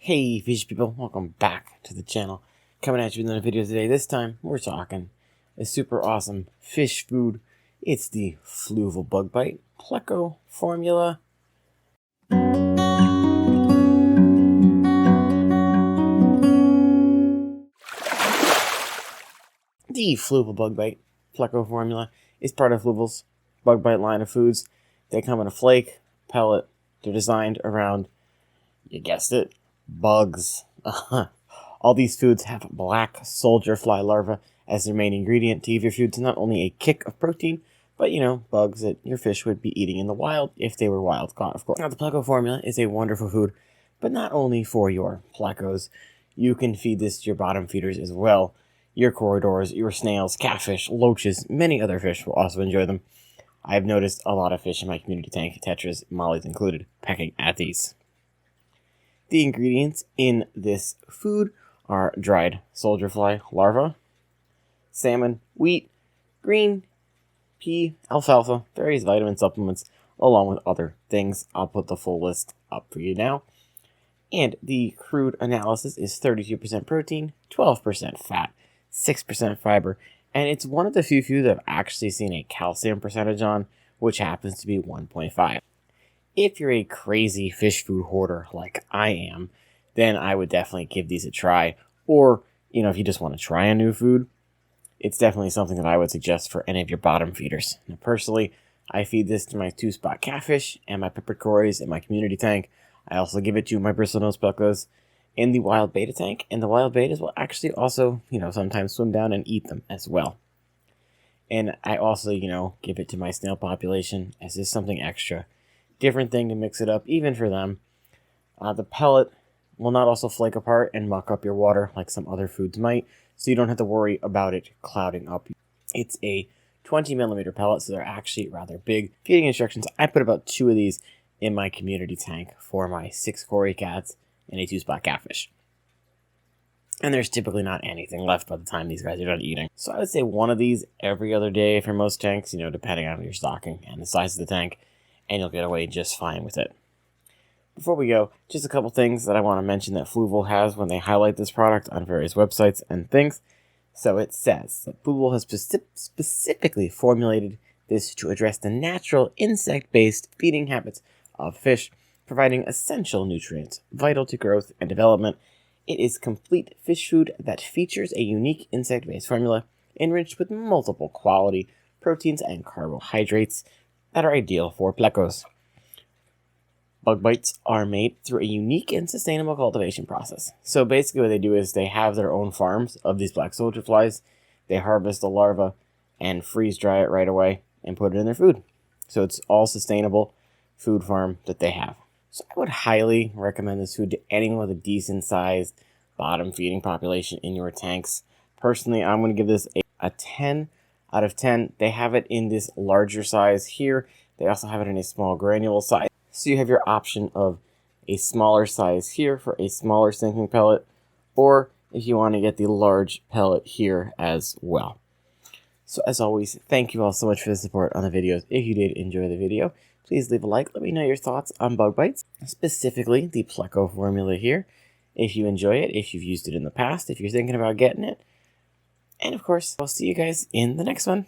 Hey fish people, welcome back to the channel. Coming at you with another video today. This time we're talking a super awesome fish food. It's the Fluval bug bite Pleco formula. The Fluval bug bite Pleco formula is part of Fluval's bug bite line of foods. They come in a flake, pellet. They're designed around, you guessed it, bugs. All these foods have black soldier fly larvae as their main ingredient to give your foods not only a kick of protein, but bugs that your fish would be eating in the wild if they were wild caught, of course. Now, the Pleco formula is a wonderful food, but not only for your plecos. You can feed this to your bottom feeders as well. Your corridors, your snails, catfish, loaches, many other fish will also enjoy them. I've noticed a lot of fish in my community tank, tetras, mollies included, pecking at these. The ingredients in this food are dried soldier fly larvae, salmon, wheat, green pea, alfalfa, various vitamin supplements, along with other things. I'll put the full list up for you now. And the crude analysis is 32% protein, 12% fat, 6% fiber, and it's one of the few foods I've actually seen a calcium percentage on, which happens to be 1.5. If you're a crazy fish food hoarder like I am, then I would definitely give these a try. Or, if you just want to try a new food, it's definitely something that I would suggest for any of your bottom feeders. Now, personally, I feed this to my 2-spot catfish and my peppered cories in my community tank. I also give it to my bristlenose plecos in the wild betta tank, and the wild bettas will actually also, sometimes swim down and eat them as well. And I also, give it to my snail population as just something extra. Different thing to mix it up, even for them. The pellet will not also flake apart and muck up your water like some other foods might, so you don't have to worry about it clouding up. It's a 20mm pellet, so they're actually rather big. Feeding instructions, I put about 2 of these in my community tank for my 6 cory cats and a 2-spot catfish. And there's typically not anything left by the time these guys are done eating. So I would say 1 of these every other day for most tanks, depending on your stocking and the size of the tank, and you'll get away just fine with it. Before we go, just a couple things that I want to mention that Fluval has when they highlight this product on various websites and things. So it says that Fluval has specifically formulated this to address the natural insect-based feeding habits of fish, providing essential nutrients vital to growth and development. It is complete fish food that features a unique insect-based formula enriched with multiple quality proteins and carbohydrates that are ideal for plecos. Bug bites are made through a unique and sustainable cultivation process. So basically what they do is they have their own farms of these black soldier flies. They harvest the larva and freeze dry it right away and put it in their food. So it's all sustainable food farm that they have. So I would highly recommend this food to anyone with a decent sized bottom feeding population in your tanks. Personally, I'm going to give this a 10 out of 10. They have it in this larger size here. They also have it in a small granule size. So you have your option of a smaller size here for a smaller sinking pellet, or if you want to get the large pellet here as well. So as always, thank you all so much for the support on the videos. If you did enjoy the video, please leave a like. Let me know your thoughts on bug bites, specifically the Pleco formula here. If you enjoy it, if you've used it in the past, if you're thinking about getting it. And of course, I'll see you guys in the next one.